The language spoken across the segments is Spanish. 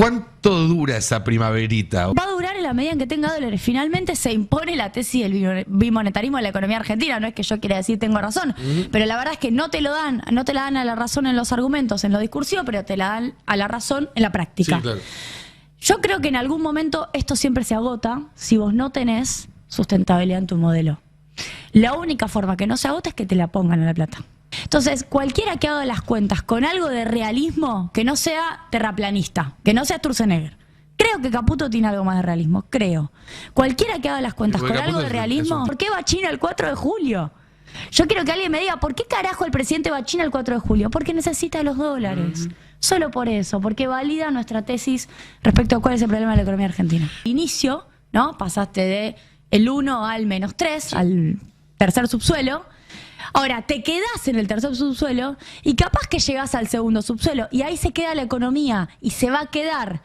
¿Cuánto dura esa primaverita? Va a durar en la medida en que tenga dólares. Finalmente se impone la tesis del bimonetarismo de la economía argentina. No es que yo quiera decir tengo razón, pero la verdad es que no te la dan a la razón en los argumentos, en lo discursivo, pero te la dan a la razón en la práctica. Sí, claro. Yo creo que en algún momento esto siempre se agota si vos no tenés sustentabilidad en tu modelo. La única forma que no se agota es que te la pongan a la plata. Entonces, cualquiera que haga las cuentas con algo de realismo, que no sea terraplanista, que no sea Sturzenegger. Creo que Caputo tiene algo más de realismo, creo. Cualquiera que haga las cuentas con algo de realismo, ¿por qué va a China el 4 de julio? Yo quiero que alguien me diga, ¿por qué carajo el presidente va a China el 4 de julio? Porque necesita los dólares. Solo por eso, porque valida nuestra tesis respecto a cuál es el problema de la economía argentina. Inicio, ¿no? Pasaste de el 1 al -3, al tercer subsuelo. Ahora, te quedás en el tercer subsuelo y capaz que llegás al segundo subsuelo y ahí se queda la economía y se va a quedar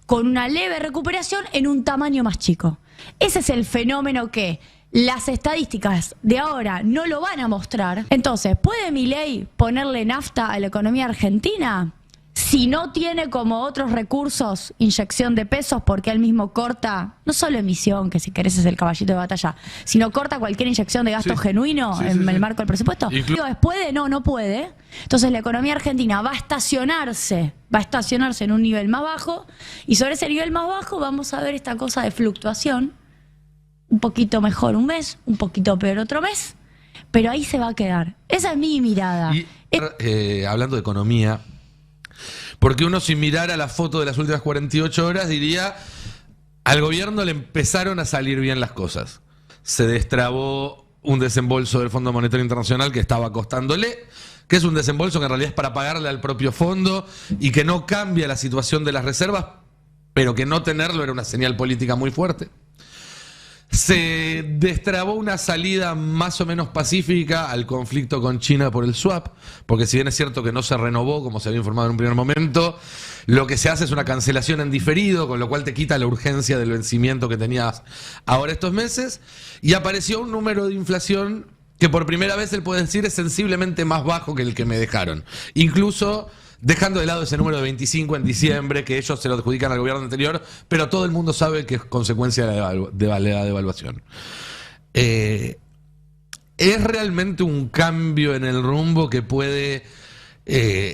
con una leve recuperación en un tamaño más chico. Ese es el fenómeno que las estadísticas de ahora no lo van a mostrar. Entonces, ¿puede Milei ponerle nafta a la economía argentina? Si no tiene como otros recursos inyección de pesos, porque él mismo corta, no solo emisión, que si querés es el caballito de batalla, sino corta cualquier inyección de gasto genuino en el marco del presupuesto. Digo, ¿puede? No, no puede. Entonces la economía argentina va a estacionarse en un nivel más bajo, y sobre ese nivel más bajo vamos a ver esta cosa de fluctuación, un poquito mejor un mes, un poquito peor otro mes, pero ahí se va a quedar. Esa es mi mirada. Y, hablando de economía, porque uno sin mirar a la foto de las últimas 48 horas diría, al gobierno le empezaron a salir bien las cosas. Se destrabó un desembolso del Fondo Monetario Internacional que estaba costándole, que es un desembolso que en realidad es para pagarle al propio fondo y que no cambia la situación de las reservas, pero que no tenerlo era una señal política muy fuerte. Se destrabó una salida más o menos pacífica al conflicto con China por el swap, porque si bien es cierto que no se renovó, como se había informado en un primer momento, lo que se hace es una cancelación en diferido, con lo cual te quita la urgencia del vencimiento que tenías ahora estos meses, y apareció un número de inflación que por primera vez él puede decir es sensiblemente más bajo que el que me dejaron. Incluso dejando de lado ese número de 25 en diciembre, que ellos se lo adjudican al gobierno anterior, pero todo el mundo sabe que es consecuencia de la devaluación. ¿Es realmente un cambio en el rumbo que puede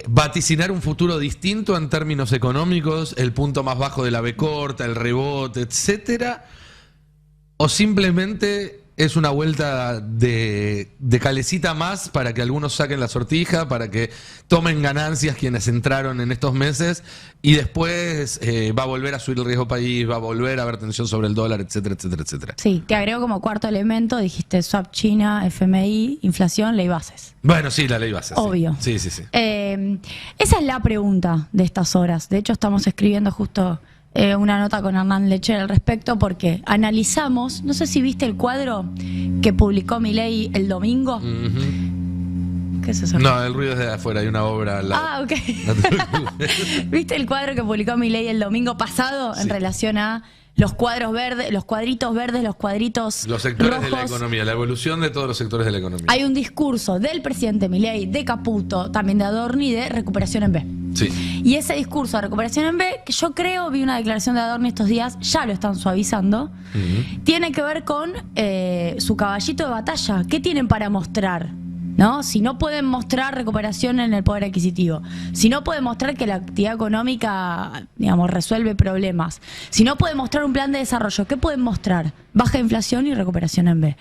vaticinar un futuro distinto en términos económicos, el punto más bajo de la B corta, el rebote, etcétera? ¿O simplemente es una vuelta de calecita más para que algunos saquen la sortija, para que tomen ganancias quienes entraron en estos meses y después va a volver a subir el riesgo país, va a volver a haber tensión sobre el dólar, etcétera, etcétera, etcétera? Sí, te agrego como cuarto elemento, dijiste swap China, FMI, inflación, ley bases. Bueno, sí, la ley bases. Obvio. Sí, sí, sí. Esa es la pregunta de estas horas. De hecho, estamos escribiendo justo una nota con Hernán Lecher al respecto, porque analizamos, no sé si viste el cuadro que publicó Milei el domingo. ¿Qué es eso? No, el ruido es de afuera, hay una obra al lado. Ah, ok. ¿Viste el cuadro que publicó Milei el domingo pasado en relación a los cuadros verdes, los cuadritos verdes, los cuadritos los sectores rojos? de la economía, la evolución de todos los sectores de la economía. Hay un discurso del presidente Milei, de Caputo, también de Adorni, de recuperación en B. Sí. Y ese discurso de recuperación en B, que yo creo, vi una declaración de Adorni estos días, ya lo están suavizando, tiene que ver con su caballito de batalla. ¿Qué tienen para mostrar? ¿No? Si no pueden mostrar recuperación en el poder adquisitivo, si no pueden mostrar que la actividad económica, digamos, resuelve problemas, si no pueden mostrar un plan de desarrollo, ¿qué pueden mostrar? Baja inflación y recuperación en B.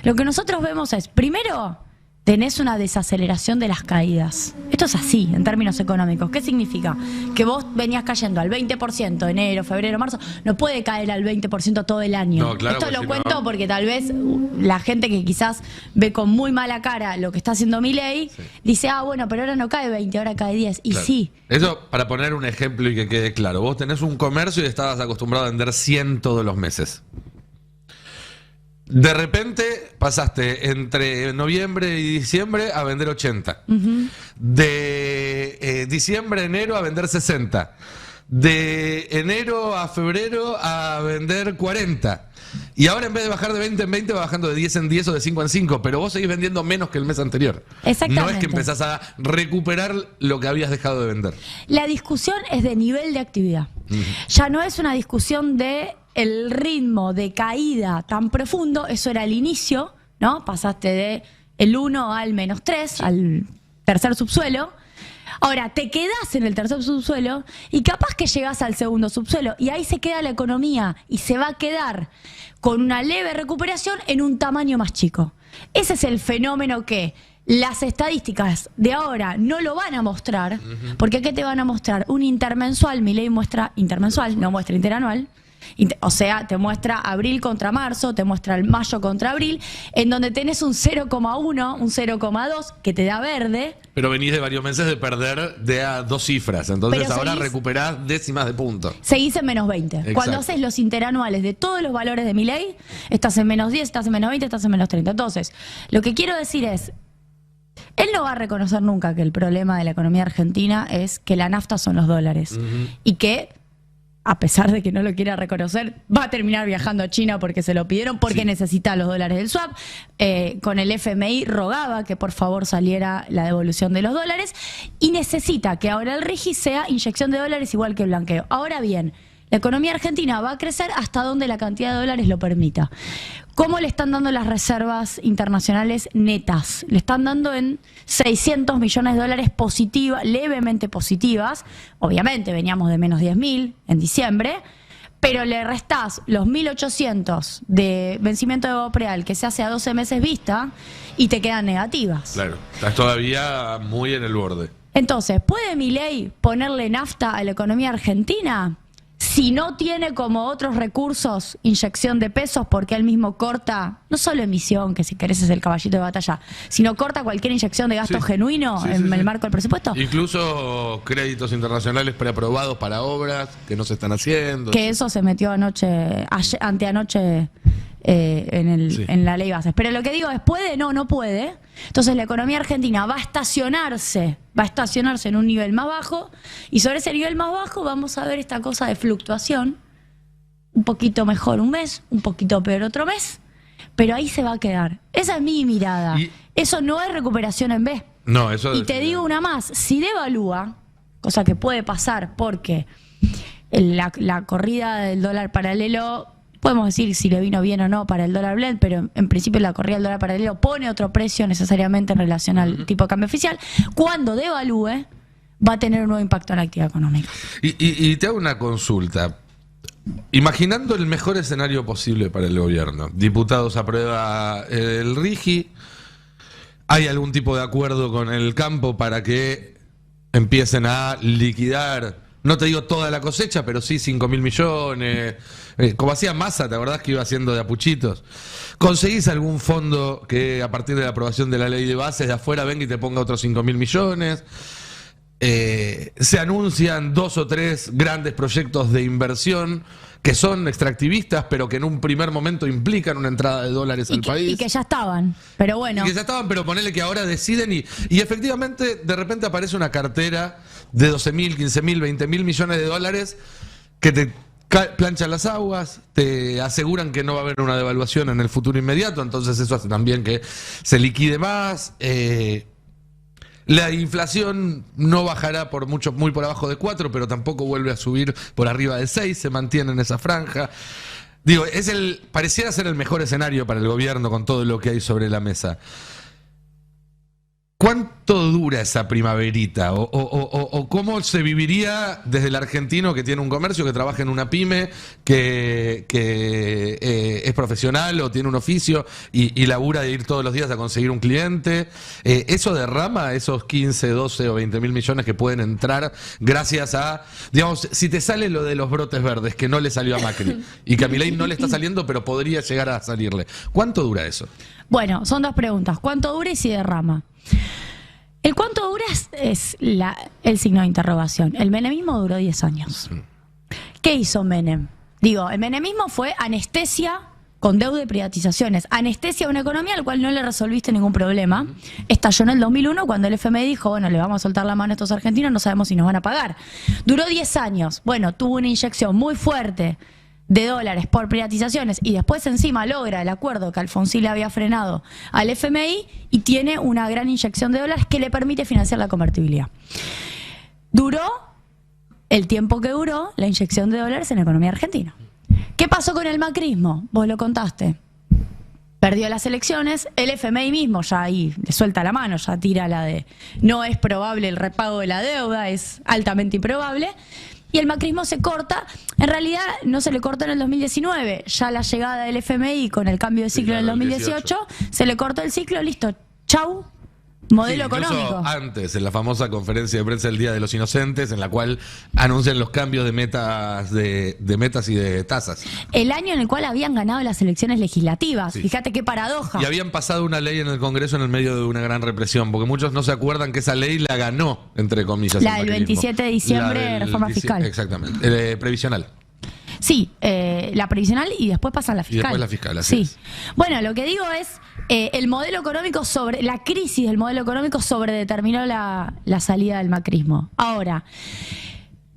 Lo que nosotros vemos es, primero, tenés una desaceleración de las caídas. Esto es así, en términos económicos. ¿Qué significa? Que vos venías cayendo al 20%, enero, febrero, marzo, no puede caer al 20% todo el año. No, claro, esto lo si cuento no, porque tal vez la gente que quizás ve con muy mala cara lo que está haciendo Milei, dice, ah, bueno, pero ahora no cae 20, ahora cae 10. Y claro. sí. Eso, para poner un ejemplo y que quede claro, vos tenés un comercio y estabas acostumbrado a vender 100 todos los meses. De repente pasaste entre noviembre y diciembre a vender 80. De diciembre a enero a vender 60. De enero a febrero a vender 40. Y ahora en vez de bajar de 20 en 20 va bajando de 10 en 10 o de 5 en 5. Pero vos seguís vendiendo menos que el mes anterior. Exactamente. No es que empezás a recuperar lo que habías dejado de vender. La discusión es de nivel de actividad. Ya no es una discusión de el ritmo de caída tan profundo, eso era el inicio, ¿no? Pasaste de el 1 al -3, al tercer subsuelo. Ahora, te quedás en el tercer subsuelo y capaz que llegás al segundo subsuelo y ahí se queda la economía y se va a quedar con una leve recuperación en un tamaño más chico. Ese es el fenómeno que las estadísticas de ahora no lo van a mostrar, porque ¿qué te van a mostrar? Un intermensual, Milei muestra intermensual, no muestra interanual. O sea, te muestra abril contra marzo, te muestra el mayo contra abril, en donde tenés un 0,1, un 0,2 que te da verde. Pero venís de varios meses de perder de a 2 cifras, entonces Pero ahora seguís- recuperás décimas de punto. Seguís en -20. Exacto. Cuando haces los interanuales de todos los valores de Milei, estás en -10, estás en -20, estás en -30. Entonces, lo que quiero decir es, él no va a reconocer nunca que el problema de la economía argentina es que la nafta son los dólares. Y que, a pesar de que no lo quiera reconocer, va a terminar viajando a China porque se lo pidieron, porque necesita los dólares del swap. Con el FMI rogaba que por favor saliera la devolución de los dólares y necesita que ahora el RIGI sea inyección de dólares igual que blanqueo. Ahora bien, la economía argentina va a crecer hasta donde la cantidad de dólares lo permita. ¿Cómo le están dando las reservas internacionales netas? Le están dando en 600 millones de dólares positivas, levemente positivas. Obviamente veníamos de menos 10.000 en diciembre, pero le restás los 1.800 de vencimiento de bono preal que se hace a 12 meses vista y te quedan negativas. Claro, estás todavía muy en el borde. Entonces, ¿puede Milei ponerle nafta a la economía argentina? Si no tiene como otros recursos inyección de pesos, porque él mismo corta, no solo emisión, que si querés es el caballito de batalla, sino corta cualquier inyección de gasto genuino en el marco del presupuesto. Incluso créditos internacionales preaprobados para obras que no se están haciendo. Que eso se metió anteanoche en la ley bases. Pero lo que digo es, ¿puede? No puede. Entonces la economía argentina va a estacionarse en un nivel más bajo, y sobre ese nivel más bajo vamos a ver esta cosa de fluctuación, un poquito mejor un mes, un poquito peor otro mes, pero ahí se va a quedar. Esa es mi mirada. Eso no es recuperación en B. No, eso Y te digo una más, si devalúa, cosa que puede pasar porque la corrida del dólar paralelo, podemos decir si le vino bien o no para el dólar blend, pero en principio la corrida del dólar paralelo pone otro precio necesariamente en relación al tipo de cambio oficial. Cuando devalúe, va a tener un nuevo impacto en la actividad económica. Y te hago una consulta. Imaginando el mejor escenario posible para el gobierno, diputados aprueba el RIGI, ¿hay algún tipo de acuerdo con el campo para que empiecen a liquidar, no te digo toda la cosecha, pero sí 5.000 millones, como hacía Massa, ¿te acordás que iba haciendo de apuchitos? ¿Conseguís algún fondo que a partir de la aprobación de la ley de bases de afuera venga y te ponga otros 5.000 millones? Se anuncian 2 o 3 grandes proyectos de inversión que son extractivistas, pero que en un primer momento implican una entrada de dólares al país. Y que ya estaban, pero bueno. Y que ya estaban, pero ponele que ahora deciden y efectivamente de repente aparece una cartera de 12.000, 15.000, 20.000 millones de dólares que te planchan las aguas, te aseguran que no va a haber una devaluación en el futuro inmediato, entonces eso hace también que se liquide más. La inflación no bajará por mucho, muy por abajo de 4, pero tampoco vuelve a subir por arriba de 6, se mantiene en esa franja. Digo, pareciera ser el mejor escenario para el gobierno con todo lo que hay sobre la mesa. ¿Cuánto dura esa primaverita? ¿O cómo se viviría desde el argentino que tiene un comercio, que trabaja en una pyme, que es profesional o tiene un oficio y labura de ir todos los días a conseguir un cliente? ¿Eso derrama esos 15, 12 o 20.000 millones que pueden entrar gracias a, digamos, si te sale lo de los brotes verdes, que no le salió a Macri y que a Milei no le está saliendo, pero podría llegar a salirle? ¿Cuánto dura eso? Bueno, son 2 preguntas. ¿Cuánto dura y si derrama? El cuánto dura es el signo de interrogación. El menemismo duró 10 años. ¿Qué hizo Menem? Digo, el menemismo fue anestesia con deuda y privatizaciones. Anestesia a una economía al cual no le resolviste ningún problema. Estalló en el 2001 cuando el FMI dijo, bueno, le vamos a soltar la mano a estos argentinos, no sabemos si nos van a pagar. Duró 10 años. Bueno, tuvo una inyección muy fuerte de dólares por privatizaciones y después encima logra el acuerdo que Alfonsín le había frenado al FMI y tiene una gran inyección de dólares que le permite financiar la convertibilidad. Duró el tiempo que duró la inyección de dólares en la economía argentina. ¿Qué pasó con el macrismo? Vos lo contaste. Perdió las elecciones, el FMI mismo ya ahí le suelta la mano, ya tira la de no es probable el repago de la deuda, es altamente improbable. Y el macrismo se corta, en realidad no se le cortó en el 2019, ya la llegada del FMI con el cambio de ciclo en el 2018, se le cortó el ciclo, listo, chau. Modelo económico. Antes, en la famosa conferencia de prensa del Día de los Inocentes, en la cual anuncian los cambios de metas de metas y de tasas. El año en el cual habían ganado las elecciones legislativas. Sí. Fíjate qué paradoja. Y habían pasado una ley en el Congreso en el medio de una gran represión, porque muchos no se acuerdan que esa ley la ganó, entre comillas. La del 27 de diciembre, reforma fiscal. Exactamente. Previsional. Sí, la previsional y después pasa la fiscal. Y después la fiscal, así es. Bueno, lo que digo es, el modelo económico la crisis del modelo económico sobredeterminó la salida del macrismo. Ahora,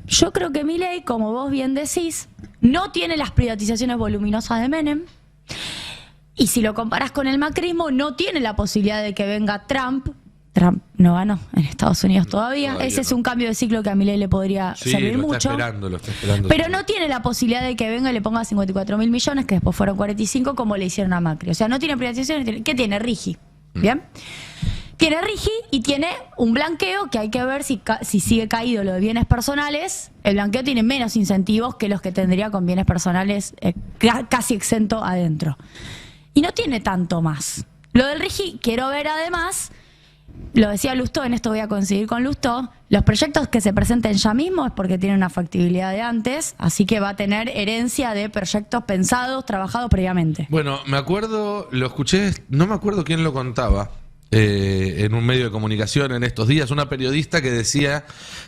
yo creo que Milei, como vos bien decís, no tiene las privatizaciones voluminosas de Menem. Y si lo comparás con el macrismo, no tiene la posibilidad de que venga Trump. Trump no ganó en Estados Unidos todavía. Ese es un cambio de ciclo que a Milei le podría servir mucho. Lo está esperando. Pero no tiene la posibilidad de que venga y le ponga 54.000 millones, que después fueron 45, como le hicieron a Macri. O sea, no tiene privatización. ¿Qué tiene? Rigi. ¿Bien? Tiene Rigi y tiene un blanqueo que hay que ver si sigue caído lo de bienes personales. El blanqueo tiene menos incentivos que los que tendría con bienes personales casi exento adentro. Y no tiene tanto más. Lo del Rigi, quiero ver además... Lo decía Lustó, en esto voy a coincidir con Lustó, los proyectos que se presenten ya mismo es porque tienen una factibilidad de antes, así que va a tener herencia de proyectos pensados, trabajados previamente. Bueno, me acuerdo, lo escuché, no me acuerdo quién lo contaba, en un medio de comunicación en estos días, una periodista que decía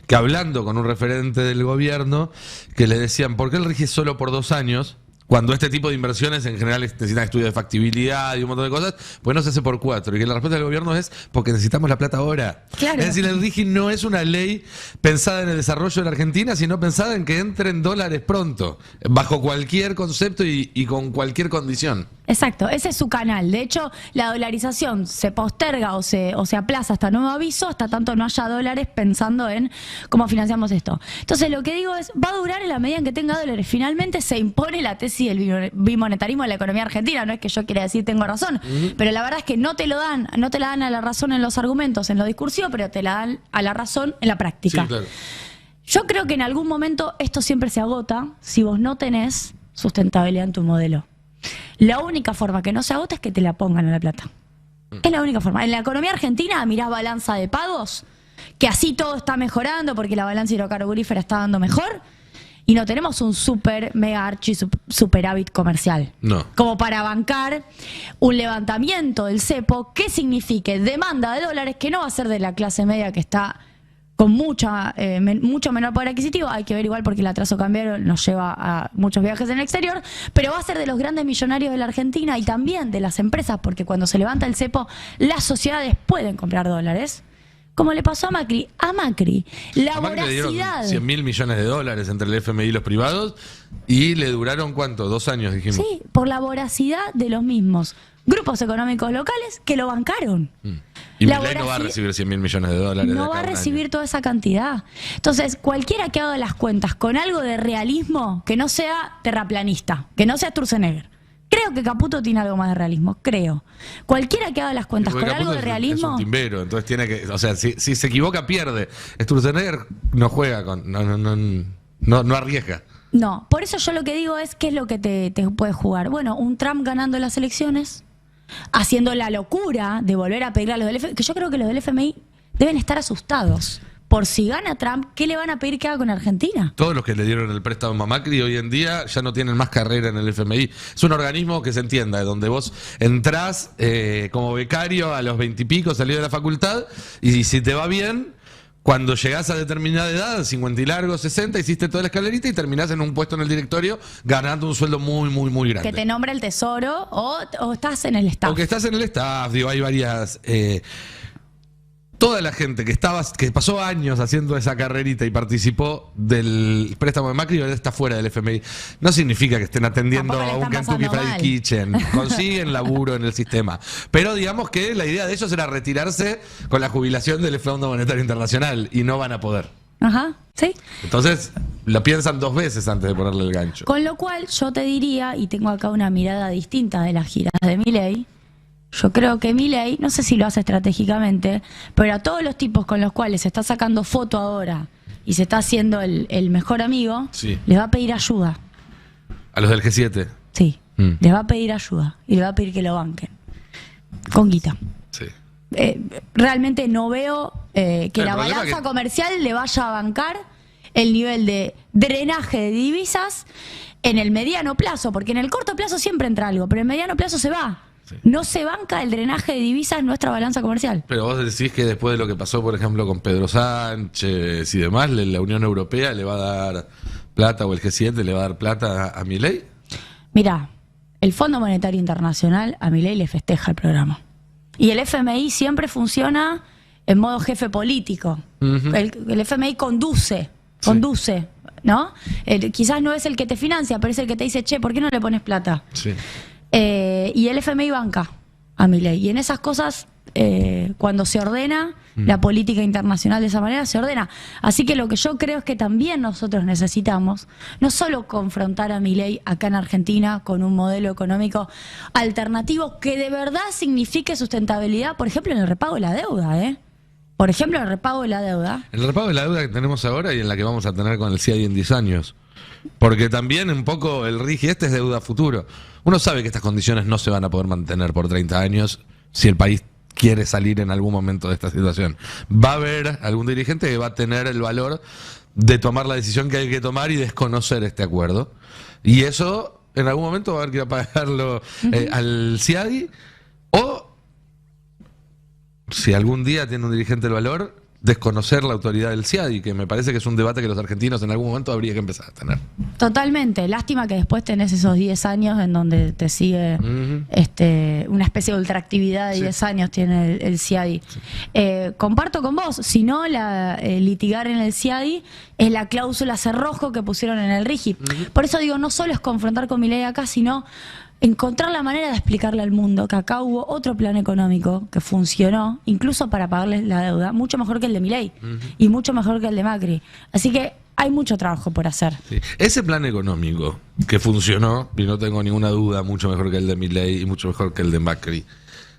que hablando con un referente del gobierno, que le decían, ¿por qué el rige solo por 2 años? Cuando este tipo de inversiones en general necesitan estudios de factibilidad y un montón de cosas, pues no se hace por 4. Y que la respuesta del gobierno es porque necesitamos la plata ahora. Claro. Es decir, el RIGI no es una ley pensada en el desarrollo de la Argentina, sino pensada en que entren dólares pronto, bajo cualquier concepto y con cualquier condición. Exacto, ese es su canal. De hecho, la dolarización se posterga o se aplaza hasta nuevo aviso, hasta tanto no haya dólares pensando en cómo financiamos esto. Entonces, lo que digo es, va a durar en la medida en que tenga dólares. Finalmente se impone la tesis del bimonetarismo en la economía argentina. No es que yo quiera decir tengo razón, pero la verdad es que no te la dan a la razón en los argumentos, en lo discursivo, pero te la dan a la razón en la práctica. Sí, claro. Yo creo que en algún momento esto siempre se agota si vos no tenés sustentabilidad en tu modelo. La única forma que no se agota es que te la pongan a la plata. Es la única forma. En la economía argentina mirás balanza de pagos, que así todo está mejorando porque la balanza hidrocarburífera está dando mejor, y no tenemos un super, mega archi superávit comercial. No. Como para bancar un levantamiento del cepo que signifique demanda de dólares que no va a ser de la clase media que está con mucho menor poder adquisitivo. Hay que ver igual porque el atraso cambiario nos lleva a muchos viajes en el exterior, pero va a ser de los grandes millonarios de la Argentina y también de las empresas, porque cuando se levanta el cepo, las sociedades pueden comprar dólares. Como le pasó a Macri. A Macri, la voracidad. 100.000 millones de dólares entre el FMI y los privados, y le duraron, ¿cuánto? 2 años, dijimos. Sí, por la voracidad de los mismos grupos económicos locales que lo bancaron. Y Milei no va a recibir 100.000 millones de dólares. No va a recibir toda esa cantidad. Entonces, cualquiera que haga las cuentas con algo de realismo, que no sea terraplanista, que no sea Sturzenegger. Creo que Caputo tiene algo más de realismo, creo. Cualquiera que haga las cuentas con algo de realismo... Es un timbero, entonces tiene que... O sea, si se equivoca, pierde. Sturzenegger no juega con... No arriesga. No, por eso yo lo que digo es, ¿qué es lo que te puede jugar? Bueno, un Trump ganando las elecciones, haciendo la locura de volver a pedirle a los del FMI, que yo creo que los del FMI deben estar asustados. Por si gana Trump, ¿qué le van a pedir que haga con Argentina? Todos los que le dieron el préstamo a Macri hoy en día ya no tienen más carrera en el FMI. Es un organismo que se entienda, de donde vos entrás como becario a los 20 y pico, salido de la facultad, y si te va bien, cuando llegás a determinada edad, 50 y largo, 60, hiciste toda la escalerita y terminás en un puesto en el directorio ganando un sueldo muy, muy, muy grande. Que te nombra el tesoro o estás en el staff. O que estás en el staff, digo, hay varias... Toda la gente que pasó años haciendo esa carrerita y participó del préstamo de Macri ahora está fuera del FMI. No significa que estén atendiendo a un Kentucky Fried Kitchen. Consiguen laburo en el sistema. Pero digamos que la idea de ellos era retirarse con la jubilación del Fondo Monetario Internacional y no van a poder. Ajá, ¿sí? Entonces, lo piensan 2 veces antes de ponerle el gancho. Con lo cual, yo te diría, y tengo acá una mirada distinta de las giras de Milei, yo creo que Milei, no sé si lo hace estratégicamente, pero a todos los tipos con los cuales se está sacando foto ahora y se está haciendo el mejor amigo, Sí. les va a pedir ayuda. A los del G7. Sí, les va a pedir ayuda y les va a pedir que lo banquen. Con guita. Sí. Realmente no veo que El la problema balanza que- comercial le vaya a bancar el nivel de drenaje de divisas en el mediano plazo, porque en el corto plazo siempre entra algo, pero en el mediano plazo se va. Sí. No se banca el drenaje de divisas en nuestra balanza comercial. Pero vos decís que después de lo que pasó, por ejemplo, con Pedro Sánchez y demás, la Unión Europea le va a dar plata, o el G7 le va a dar plata a Milei. Mirá, el Fondo Monetario Internacional a Milei le festeja el programa. Y el FMI siempre funciona en modo jefe político. Ujú. El FMI conduce, ¿no? Quizás no es el que te financia, pero es el que te dice, che, ¿por qué no le pones plata? Sí. Y el FMI banca a Milei. Y en esas cosas, cuando se ordena la política internacional de esa manera, se ordena. Así que lo que yo creo es que también nosotros necesitamos no solo confrontar a Milei acá en Argentina con un modelo económico alternativo que de verdad signifique sustentabilidad, por ejemplo, en el repago de la deuda, ¿eh? Por ejemplo, en el repago de la deuda. El repago de la deuda que tenemos ahora y en la que vamos a tener con el CIADI en 10 años. Porque también un poco el RIGI es deuda a futuro. Uno sabe que estas condiciones no se van a poder mantener por 30 años si el país quiere salir en algún momento de esta situación. Va a haber algún dirigente que va a tener el valor de tomar la decisión que hay que tomar y desconocer este acuerdo. Y eso en algún momento va a haber que ir a pagarlo al CIADI, o si algún día tiene un dirigente el valor, desconocer la autoridad del CIADI, que me parece que es un debate que los argentinos en algún momento habría que empezar a tener. Totalmente. Lástima que después tenés esos 10 años en donde te sigue una especie de ultraactividad de Sí. 10 años tiene el CIADI. Comparto con vos, si no, litigar en el CIADI es la cláusula cerrojo que pusieron en el RIGI. Por eso digo, no solo es confrontar con Milei acá, sino encontrar la manera de explicarle al mundo que acá hubo otro plan económico que funcionó, incluso para pagarles la deuda, mucho mejor que el de Milei y mucho mejor que el de Macri. Así que hay mucho trabajo por hacer. Sí. Ese plan económico que funcionó, y no tengo ninguna duda, mucho mejor que el de Milei y mucho mejor que el de Macri,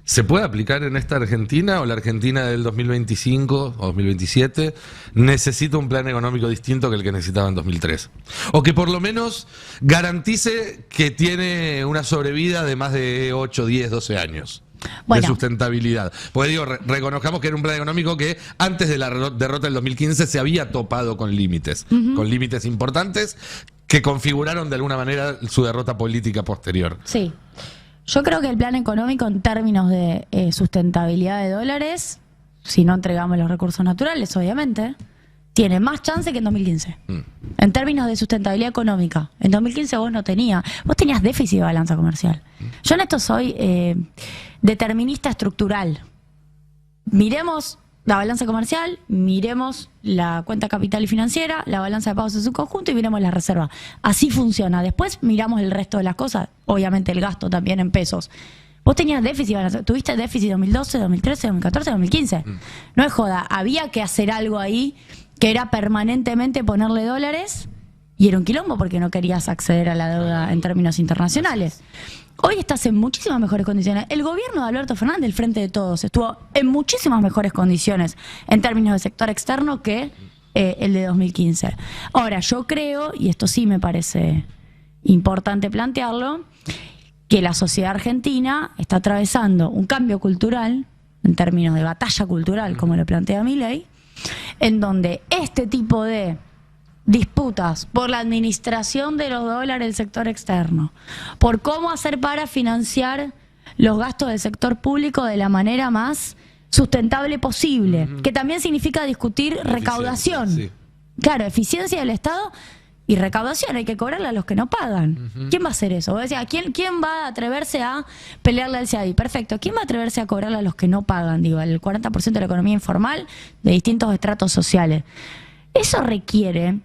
¿se puede aplicar en esta Argentina, o la Argentina del 2025 o 2027 necesita un plan económico distinto que el que necesitaba en 2003? O que por lo menos garantice que tiene una sobrevida de más de 8, 10, 12 años. Bueno. De sustentabilidad. Porque digo, reconozcamos que era un plan económico que antes de la derrota del 2015 se había topado con límites importantes que configuraron de alguna manera su derrota política posterior. Sí. Yo creo que el plan económico en términos de sustentabilidad de dólares, si no entregamos los recursos naturales, obviamente, tiene más chance que en 2015. En términos de sustentabilidad económica. En 2015 vos tenías déficit de balanza comercial. Yo en esto soy determinista estructural. Miremos la balanza comercial, miremos la cuenta capital y financiera, la balanza de pagos en su conjunto y miremos la reserva. Así funciona. Después miramos el resto de las cosas, obviamente el gasto también en pesos. Vos tenías déficit, tuviste déficit 2012, 2013, 2014, 2015. No es joda, había que hacer algo ahí que era permanentemente ponerle dólares y era un quilombo porque no querías acceder a la deuda en términos internacionales. Hoy estás en muchísimas mejores condiciones. El gobierno de Alberto Fernández, el Frente de Todos, estuvo en muchísimas mejores condiciones en términos de sector externo que el de 2015. Ahora, yo creo, y esto sí me parece importante plantearlo, que la sociedad argentina está atravesando un cambio cultural, en términos de batalla cultural, como lo plantea Milei, en donde este tipo de disputas por la administración de los dólares del sector externo, por cómo hacer para financiar los gastos del sector público de la manera más sustentable posible, que también significa discutir recaudación. Sí. Claro, eficiencia del Estado y recaudación, hay que cobrarle a los que no pagan. ¿Quién va a hacer eso? O sea, ¿quién va a atreverse a pelearle al CIADI? Perfecto. ¿Quién va a atreverse a cobrarle a los que no pagan? Digo, el 40% de la economía informal de distintos estratos sociales. Eso requiere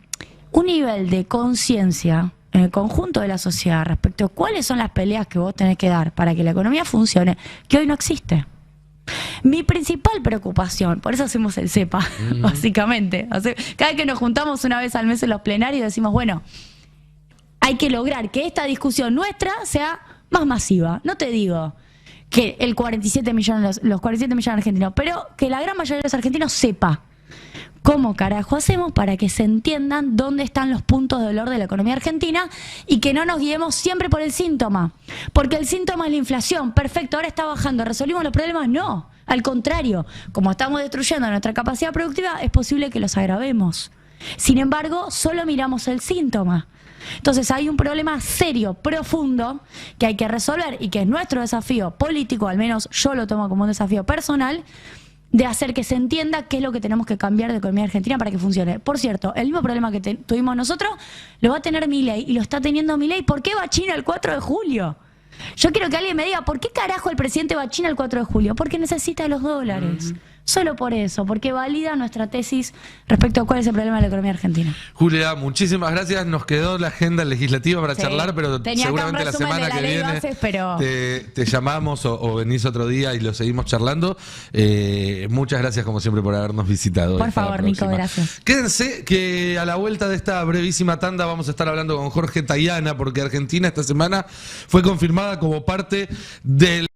un nivel de conciencia en el conjunto de la sociedad respecto a cuáles son las peleas que vos tenés que dar para que la economía funcione, que hoy no existe. Mi principal preocupación, por eso hacemos el CEPA, básicamente. O sea, cada vez que nos juntamos una vez al mes en los plenarios decimos, bueno, hay que lograr que esta discusión nuestra sea más masiva. No te digo que el 47 millones, los 47 millones argentinos, pero que la gran mayoría de los argentinos sepa cómo carajo hacemos para que se entiendan dónde están los puntos de dolor de la economía argentina y que no nos guiemos siempre por el síntoma. Porque el síntoma es la inflación. Perfecto, ahora está bajando. ¿Resolvimos los problemas? No. Al contrario, como estamos destruyendo nuestra capacidad productiva, es posible que los agravemos. Sin embargo, solo miramos el síntoma. Entonces hay un problema serio, profundo, que hay que resolver y que es nuestro desafío político, al menos yo lo tomo como un desafío personal, de hacer que se entienda qué es lo que tenemos que cambiar de economía argentina para que funcione. Por cierto, el mismo problema que tuvimos nosotros lo va a tener Milei y lo está teniendo Milei. ¿Por qué va a China el 4 de julio? Yo quiero que alguien me diga, ¿por qué carajo el presidente va a China el 4 de julio? Porque necesita los dólares. Solo por eso, porque valida nuestra tesis respecto a cuál es el problema de la economía argentina. Julia, muchísimas gracias. Nos quedó la agenda legislativa para charlar, pero tenía seguramente la semana que viene bases, pero... te llamamos o venís otro día y lo seguimos charlando. Muchas gracias, como siempre, por habernos visitado. Por favor, Nico, gracias. Quédense que a la vuelta de esta brevísima tanda vamos a estar hablando con Jorge Tayana, porque Argentina esta semana fue confirmada como parte del